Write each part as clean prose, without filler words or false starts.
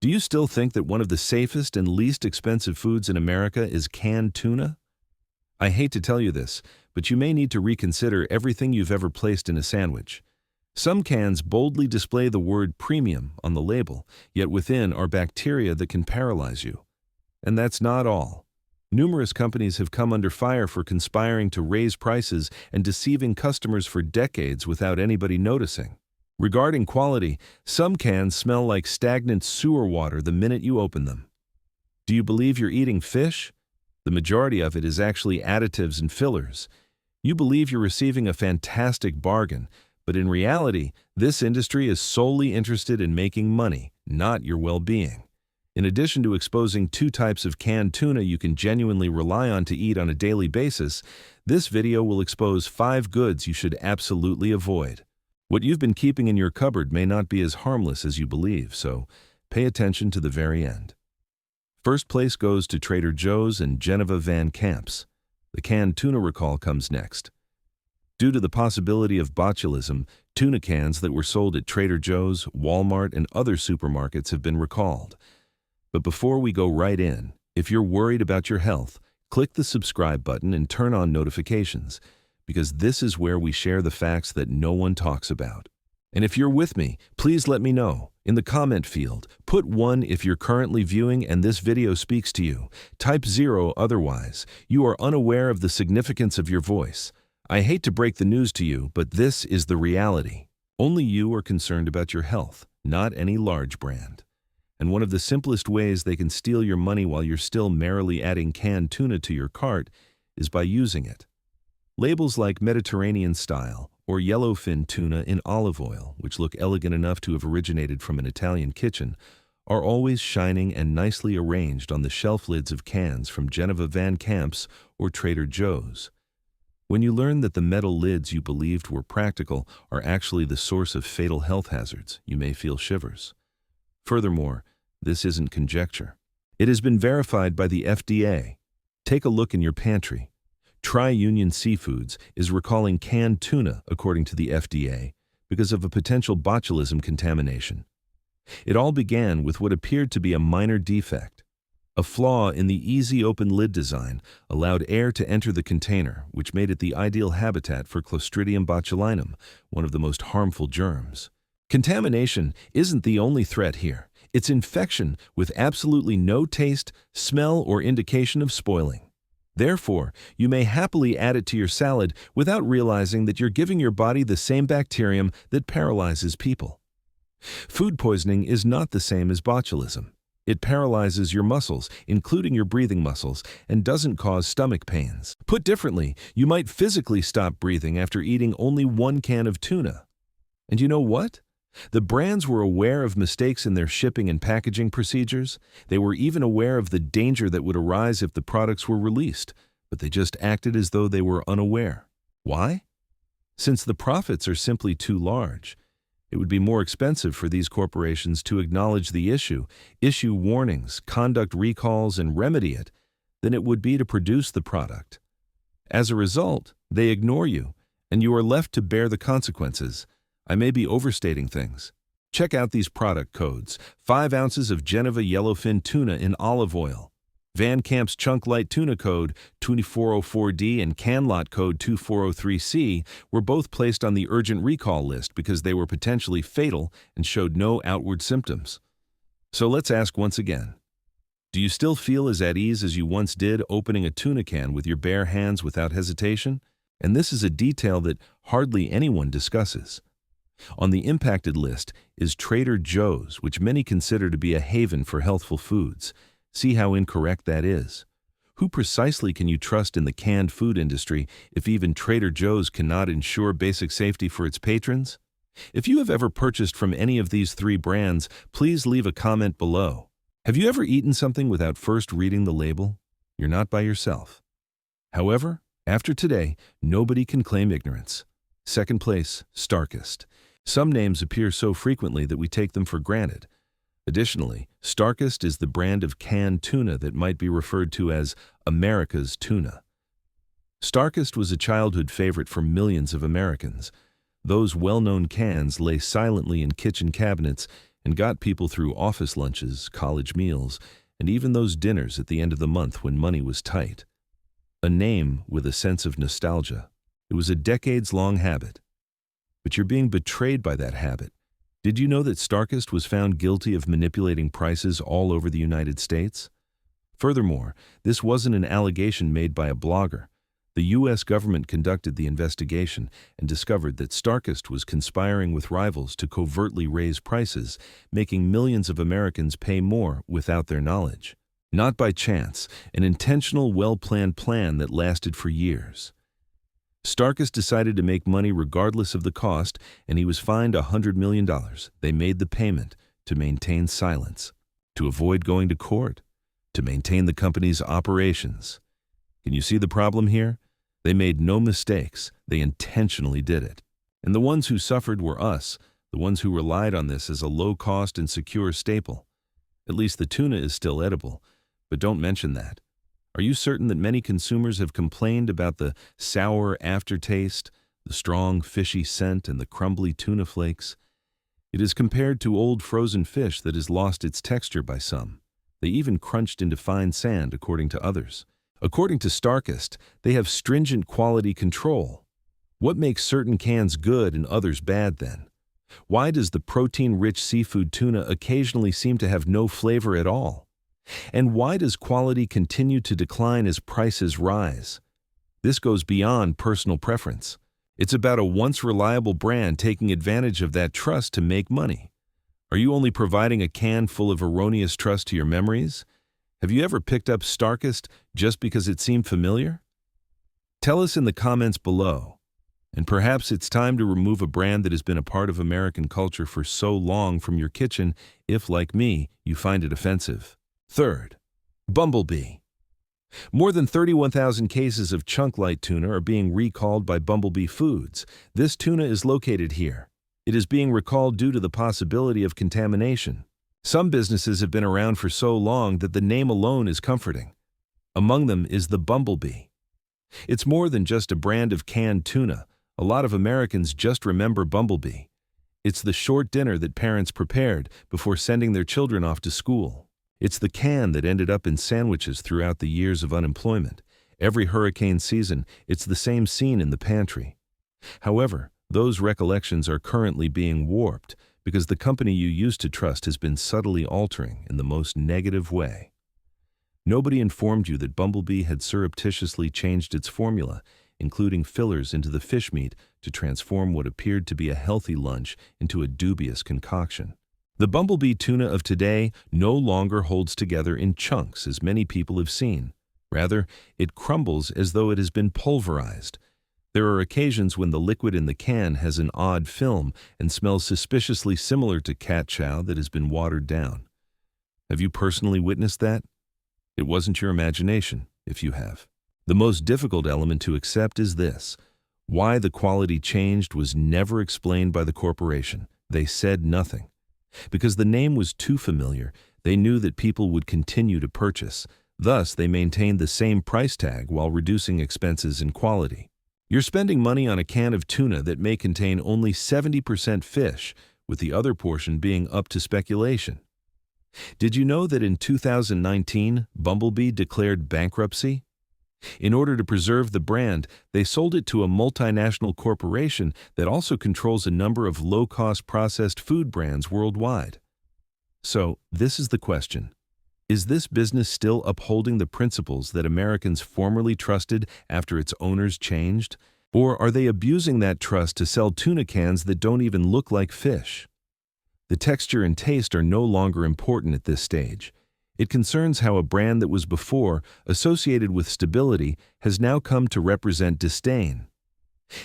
Do you still think that one of the safest and least expensive foods in America is canned tuna? I hate to tell you this, but you may need to reconsider everything you've ever placed in a sandwich. Some cans boldly display the word premium on the label, yet within are bacteria that can paralyze you. And that's not all. Numerous companies have come under fire for conspiring to raise prices and deceiving customers for decades without anybody noticing. Regarding quality, some cans smell like stagnant sewer water the minute you open them. Do you believe you're eating fish? The majority of it is actually additives and fillers. You believe you're receiving a fantastic bargain, but in reality, this industry is solely interested in making money, not your well-being. In addition to exposing 2 types of canned tuna you can genuinely rely on to eat on a daily basis, this video will expose 5 goods you should absolutely avoid. What you've been keeping in your cupboard may not be as harmless as you believe, so pay attention to the very end. First place goes to Trader Joe's and Geneva Van Camp's. The canned tuna recall comes next. Due to the possibility of botulism, tuna cans that were sold at Trader Joe's, Walmart, and other supermarkets have been recalled. But before we go right in, if you're worried about your health, click the subscribe button and turn on notifications, because this is where we share the facts that no one talks about. And if you're with me, please let me know. In the comment field, put 1 if you're currently viewing and this video speaks to you. Type 0 otherwise. You are unaware of the significance of your voice. I hate to break the news to you, but this is the reality. Only you are concerned about your health, not any large brand. And one of the simplest ways they can steal your money while you're still merrily adding canned tuna to your cart is by using it. Labels like Mediterranean style or yellowfin tuna in olive oil, which look elegant enough to have originated from an Italian kitchen, are always shining and nicely arranged on the shelf lids of cans from Geneva Van Camp's or Trader Joe's. When you learn that the metal lids you believed were practical are actually the source of fatal health hazards, you may feel shivers. Furthermore, this isn't conjecture. It has been verified by the FDA. Take a look in your pantry. Tri-Union Seafoods is recalling canned tuna, according to the FDA, because of a potential botulism contamination. It all began with what appeared to be a minor defect. A flaw in the easy open lid design allowed air to enter the container, which made it the ideal habitat for Clostridium botulinum, one of the most harmful germs. Contamination isn't the only threat here. It's infection with absolutely no taste, smell, or indication of spoiling. Therefore, you may happily add it to your salad without realizing that you're giving your body the same bacterium that paralyzes people. Food poisoning is not the same as botulism. It paralyzes your muscles, including your breathing muscles, and doesn't cause stomach pains. Put differently, you might physically stop breathing after eating only 1 can of tuna. And you know what? The brands were aware of mistakes in their shipping and packaging procedures. They were even aware of the danger that would arise if the products were released, but they just acted as though they were unaware. Why? Since the profits are simply too large. It would be more expensive for these corporations to acknowledge the issue warnings, conduct recalls, and remedy it, than it would be to produce the product. As a result, they ignore you, and you are left to bear the consequences. I may be overstating things. Check out these product codes. 5 ounces of Geneva yellowfin tuna in olive oil. Van Camp's Chunk Light Tuna code 2404D and Canlot code 2403C were both placed on the urgent recall list because they were potentially fatal and showed no outward symptoms. So let's ask once again. Do you still feel as at ease as you once did opening a tuna can with your bare hands without hesitation? And this is a detail that hardly anyone discusses. On the impacted list is Trader Joe's, which many consider to be a haven for healthful foods. See how incorrect that is. Who precisely can you trust in the canned food industry if even Trader Joe's cannot ensure basic safety for its patrons? If you have ever purchased from any of these 3 brands, please leave a comment below. Have you ever eaten something without first reading the label? You're not by yourself. However, after today, nobody can claim ignorance. Second place, Starkist. Some names appear so frequently that we take them for granted. Additionally, Starkist is the brand of canned tuna that might be referred to as America's tuna. Starkist was a childhood favorite for millions of Americans. Those well-known cans lay silently in kitchen cabinets and got people through office lunches, college meals, and even those dinners at the end of the month when money was tight. A name with a sense of nostalgia. It was a decades-long habit. But you're being betrayed by that habit. Did you know that Starkist was found guilty of manipulating prices all over the United States? Furthermore, this wasn't an allegation made by a blogger. The U.S. government conducted the investigation and discovered that Starkist was conspiring with rivals to covertly raise prices, making millions of Americans pay more without their knowledge. Not by chance, an intentional, well-planned plan that lasted for years. Starkist decided to make money regardless of the cost, and he was fined $100 million. They made the payment to maintain silence, to avoid going to court, to maintain the company's operations. Can you see the problem here? They made no mistakes. They intentionally did it. And the ones who suffered were us, the ones who relied on this as a low-cost and secure staple. At least the tuna is still edible, but don't mention that. Are you certain that many consumers have complained about the sour aftertaste, the strong fishy scent, and the crumbly tuna flakes? It is compared to old frozen fish that has lost its texture by some. They even crunched into fine sand, according to others. According to Starkist, they have stringent quality control. What makes certain cans good and others bad then? Why does the protein-rich seafood tuna occasionally seem to have no flavor at all? And why does quality continue to decline as prices rise? This goes beyond personal preference. It's about a once reliable brand taking advantage of that trust to make money. Are you only providing a can full of erroneous trust to your memories? Have you ever picked up Starkist just because it seemed familiar? Tell us in the comments below. And perhaps it's time to remove a brand that has been a part of American culture for so long from your kitchen if, like me, you find it offensive. Third, Bumblebee. More than 31,000 cases of chunk light tuna are being recalled by Bumblebee Foods. This tuna is located here. It is being recalled due to the possibility of contamination. Some businesses have been around for so long that the name alone is comforting. Among them is the Bumblebee. It's more than just a brand of canned tuna. A lot of Americans just remember Bumblebee. It's the short dinner that parents prepared before sending their children off to school. It's the can that ended up in sandwiches throughout the years of unemployment. Every hurricane season, it's the same scene in the pantry. However, those recollections are currently being warped because the company you used to trust has been subtly altering in the most negative way. Nobody informed you that Bumblebee had surreptitiously changed its formula, including fillers into the fish meat to transform what appeared to be a healthy lunch into a dubious concoction. The Bumblebee tuna of today no longer holds together in chunks as many people have seen. Rather, it crumbles as though it has been pulverized. There are occasions when the liquid in the can has an odd film and smells suspiciously similar to cat chow that has been watered down. Have you personally witnessed that? It wasn't your imagination, if you have. The most difficult element to accept is this. Why the quality changed was never explained by the corporation. They said nothing. Because the name was too familiar, they knew that people would continue to purchase. Thus, they maintained the same price tag while reducing expenses and quality. You're spending money on a can of tuna that may contain only 70% fish, with the other portion being up to speculation. Did you know that in 2019, Bumblebee declared bankruptcy? In order to preserve the brand, they sold it to a multinational corporation that also controls a number of low-cost processed food brands worldwide. So, this is the question. Is this business still upholding the principles that Americans formerly trusted after its owners changed? Or are they abusing that trust to sell tuna cans that don't even look like fish? The texture and taste are no longer important at this stage. It concerns how a brand that was before associated with stability has now come to represent disdain.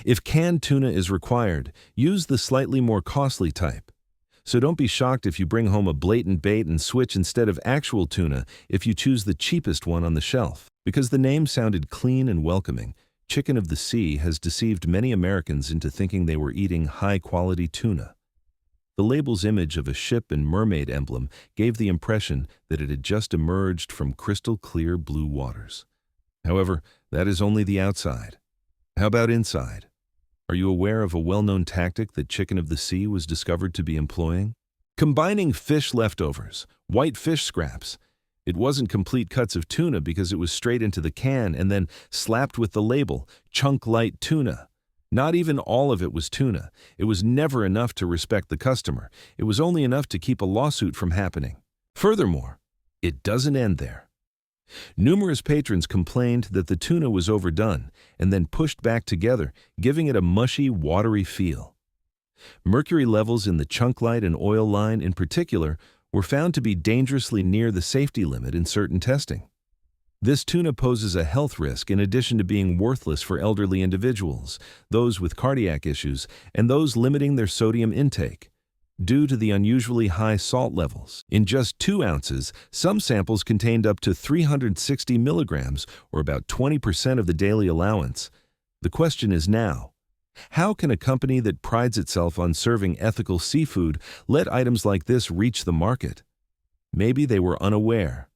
If canned tuna is required, use the slightly more costly type. So don't be shocked if you bring home a blatant bait and switch instead of actual tuna if you choose the cheapest one on the shelf. Because the name sounded clean and welcoming, Chicken of the Sea has deceived many Americans into thinking they were eating high-quality tuna. The label's image of a ship and mermaid emblem gave the impression that it had just emerged from crystal-clear blue waters. However, that is only the outside. How about inside? Are you aware of a well-known tactic that Chicken of the Sea was discovered to be employing? Combining fish leftovers, white fish scraps. It wasn't complete cuts of tuna because it was straight into the can and then slapped with the label, chunk light tuna. Not even all of it was tuna. It was never enough to respect the customer. It was only enough to keep a lawsuit from happening. Furthermore, it doesn't end there. Numerous patrons complained that the tuna was overdone and then pushed back together, giving it a mushy, watery feel. Mercury levels in the chunk light and oil line in particular were found to be dangerously near the safety limit in certain testing. This tuna poses a health risk in addition to being worthless for elderly individuals, those with cardiac issues, and those limiting their sodium intake. Due to the unusually high salt levels, in just 2 ounces, some samples contained up to 360 milligrams, or about 20% of the daily allowance. The question is now, how can a company that prides itself on serving ethical seafood let items like this reach the market? Maybe they were unaware.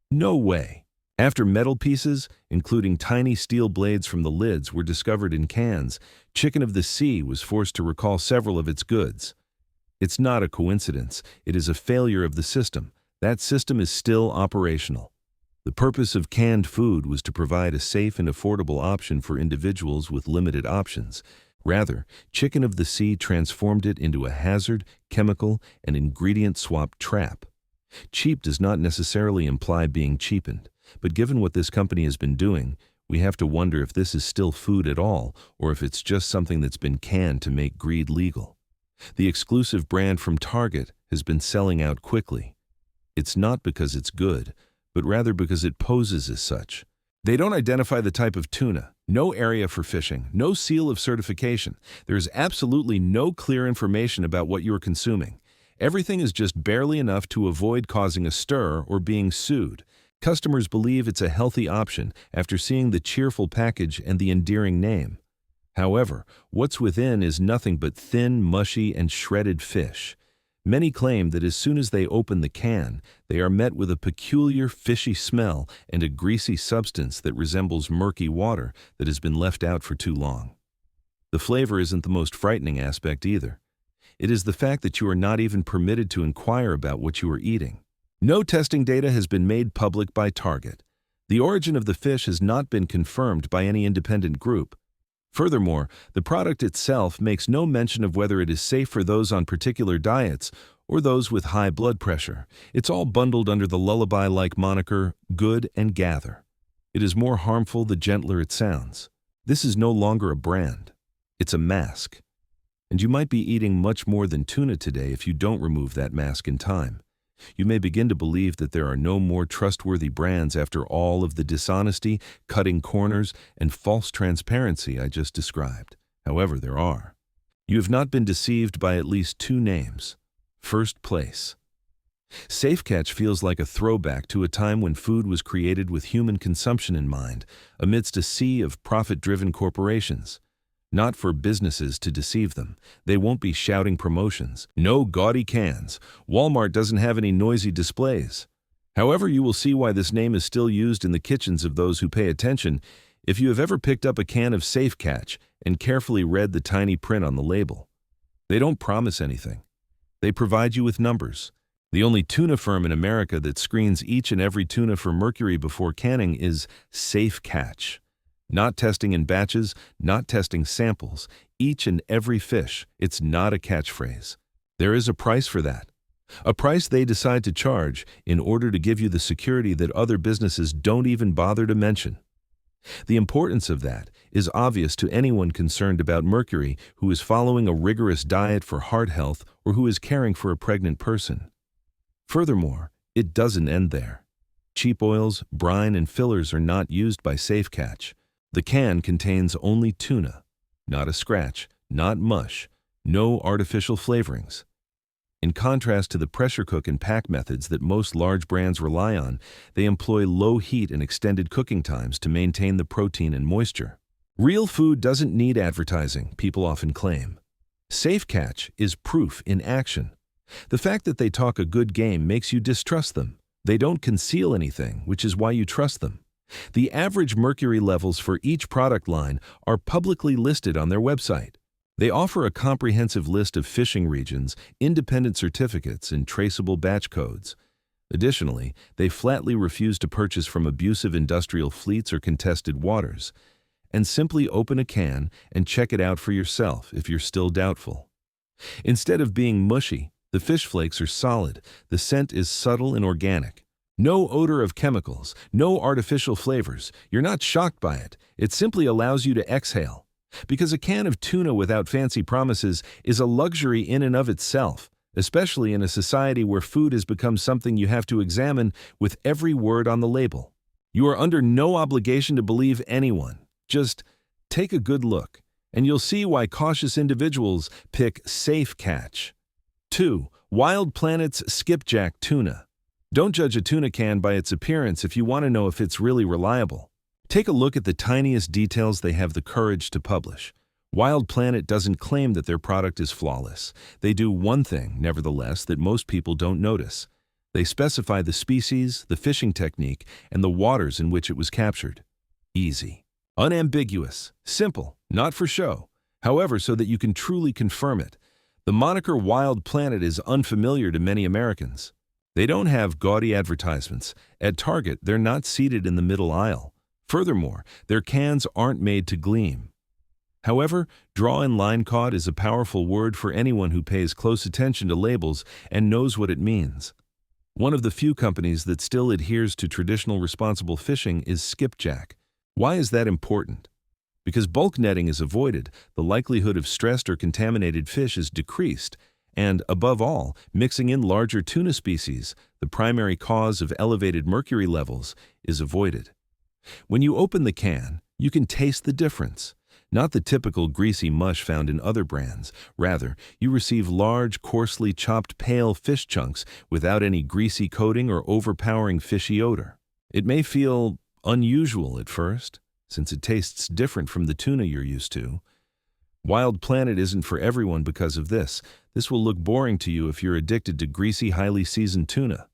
No way. After metal pieces, including tiny steel blades from the lids, were discovered in cans, Chicken of the Sea was forced to recall several of its goods. It's not a coincidence. It is a failure of the system. That system is still operational. The purpose of canned food was to provide a safe and affordable option for individuals with limited options. Rather, Chicken of the Sea transformed it into a hazard, chemical, and ingredient swap trap. Cheap does not necessarily imply being cheapened. But given what this company has been doing, we have to wonder if this is still food at all, or if it's just something that's been canned to make greed legal. The exclusive brand from Target has been selling out quickly. It's not because it's good, but rather because it poses as such. They don't identify the type of tuna, no area for fishing, no seal of certification. There is absolutely no clear information about what you are consuming. Everything is just barely enough to avoid causing a stir or being sued. Customers believe it's a healthy option after seeing the cheerful package and the endearing name. However, what's within is nothing but thin, mushy, and shredded fish. Many claim that as soon as they open the can, they are met with a peculiar fishy smell and a greasy substance that resembles murky water that has been left out for too long. The flavor isn't the most frightening aspect either. It is the fact that you are not even permitted to inquire about what you are eating. No testing data has been made public by Target. The origin of the fish has not been confirmed by any independent group. Furthermore, the product itself makes no mention of whether it is safe for those on particular diets or those with high blood pressure. It's all bundled under the lullaby-like moniker, Good and Gather. It is more harmful the gentler it sounds. This is no longer a brand. It's a mask. And you might be eating much more than tuna today if you don't remove that mask in time. You may begin to believe that there are no more trustworthy brands after all of the dishonesty, cutting corners, and false transparency I just described. However, there are. You have not been deceived by at least 2 names. First place. SafeCatch feels like a throwback to a time when food was created with human consumption in mind, amidst a sea of profit-driven corporations. Not for businesses to deceive them. They won't be shouting promotions. No gaudy cans. Walmart doesn't have any noisy displays. However, you will see why this name is still used in the kitchens of those who pay attention if you have ever picked up a can of SafeCatch and carefully read the tiny print on the label. They don't promise anything. They provide you with numbers. The only tuna firm in America that screens each and every tuna for mercury before canning is SafeCatch. Not testing in batches, not testing samples, each and every fish. It's not a catchphrase. There is a price for that. A price they decide to charge in order to give you the security that other businesses don't even bother to mention. The importance of that is obvious to anyone concerned about mercury who is following a rigorous diet for heart health or who is caring for a pregnant person. Furthermore, it doesn't end there. Cheap oils, brine, and fillers are not used by SafeCatch. The can contains only tuna, not a scratch, not mush, no artificial flavorings. In contrast to the pressure cook and pack methods that most large brands rely on, they employ low heat and extended cooking times to maintain the protein and moisture. Real food doesn't need advertising, people often claim. SafeCatch is proof in action. The fact that they talk a good game makes you distrust them. They don't conceal anything, which is why you trust them. The average mercury levels for each product line are publicly listed on their website. They offer a comprehensive list of fishing regions, independent certificates, and traceable batch codes. Additionally, they flatly refuse to purchase from abusive industrial fleets or contested waters. And simply open a can and check it out for yourself if you're still doubtful. Instead of being mushy, the fish flakes are solid, the scent is subtle and organic. No odor of chemicals, no artificial flavors. You're not shocked by it. It simply allows you to exhale. Because a can of tuna without fancy promises is a luxury in and of itself, especially in a society where food has become something you have to examine with every word on the label. You are under no obligation to believe anyone. Just take a good look, and you'll see why cautious individuals pick safe catch. 2. Wild Planet's Skipjack Tuna. Don't judge a tuna can by its appearance if you want to know if it's really reliable. Take a look at the tiniest details they have the courage to publish. Wild Planet doesn't claim that their product is flawless. They do one thing, nevertheless, that most people don't notice. They specify the species, the fishing technique, and the waters in which it was captured. Easy. Unambiguous. Simple. Not for show. However, so that you can truly confirm it. The moniker Wild Planet is unfamiliar to many Americans. They don't have gaudy advertisements. At Target, they're not seated in the middle aisle. Furthermore, their cans aren't made to gleam. However, draw-in-line caught is a powerful word for anyone who pays close attention to labels and knows what it means. One of the few companies that still adheres to traditional responsible fishing is Skipjack. Why is that important? Because bulk netting is avoided, the likelihood of stressed or contaminated fish is decreased, and, above all, mixing in larger tuna species, the primary cause of elevated mercury levels, is avoided. When you open the can, you can taste the difference. Not the typical greasy mush found in other brands. Rather, you receive large, coarsely chopped pale fish chunks without any greasy coating or overpowering fishy odor. It may feel unusual at first, since it tastes different from the tuna you're used to. Wild Planet isn't for everyone because of this. This will look boring to you if you're addicted to greasy, highly seasoned tuna.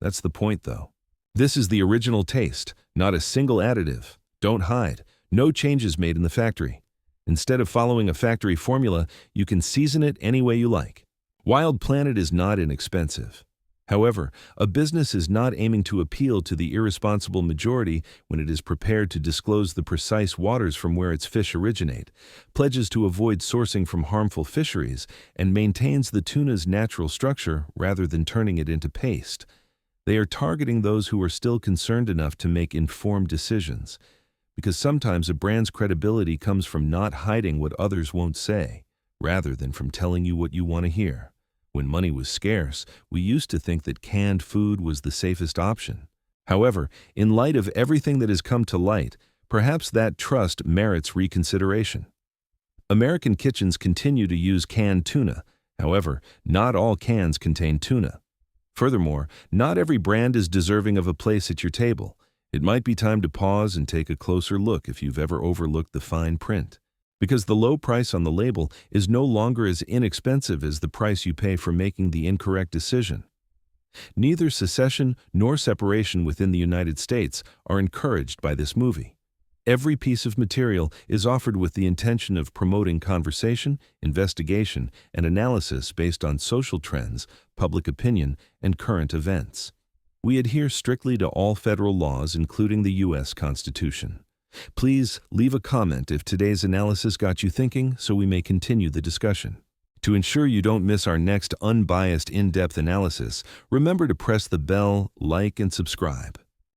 That's the point, though. This is the original taste, not a single additive. Don't hide. No changes made in the factory. Instead of following a factory formula, you can season it any way you like. Wild Planet is not inexpensive. However, a business is not aiming to appeal to the irresponsible majority when it is prepared to disclose the precise waters from where its fish originate, pledges to avoid sourcing from harmful fisheries, and maintains the tuna's natural structure rather than turning it into paste. They are targeting those who are still concerned enough to make informed decisions, because sometimes a brand's credibility comes from not hiding what others won't say, rather than from telling you what you want to hear. When money was scarce, we used to think that canned food was the safest option. However, in light of everything that has come to light, perhaps that trust merits reconsideration. American kitchens continue to use canned tuna. However, not all cans contain tuna. Furthermore, not every brand is deserving of a place at your table. It might be time to pause and take a closer look if you've ever overlooked the fine print. Because the low price on the label is no longer as inexpensive as the price you pay for making the incorrect decision. Neither secession nor separation within the United States are encouraged by this movie. Every piece of material is offered with the intention of promoting conversation, investigation, and analysis based on social trends, public opinion, and current events. We adhere strictly to all federal laws, including the U.S. Constitution. Please leave a comment if today's analysis got you thinking so we may continue the discussion. To ensure you don't miss our next unbiased in-depth analysis, remember to press the bell, like, and subscribe.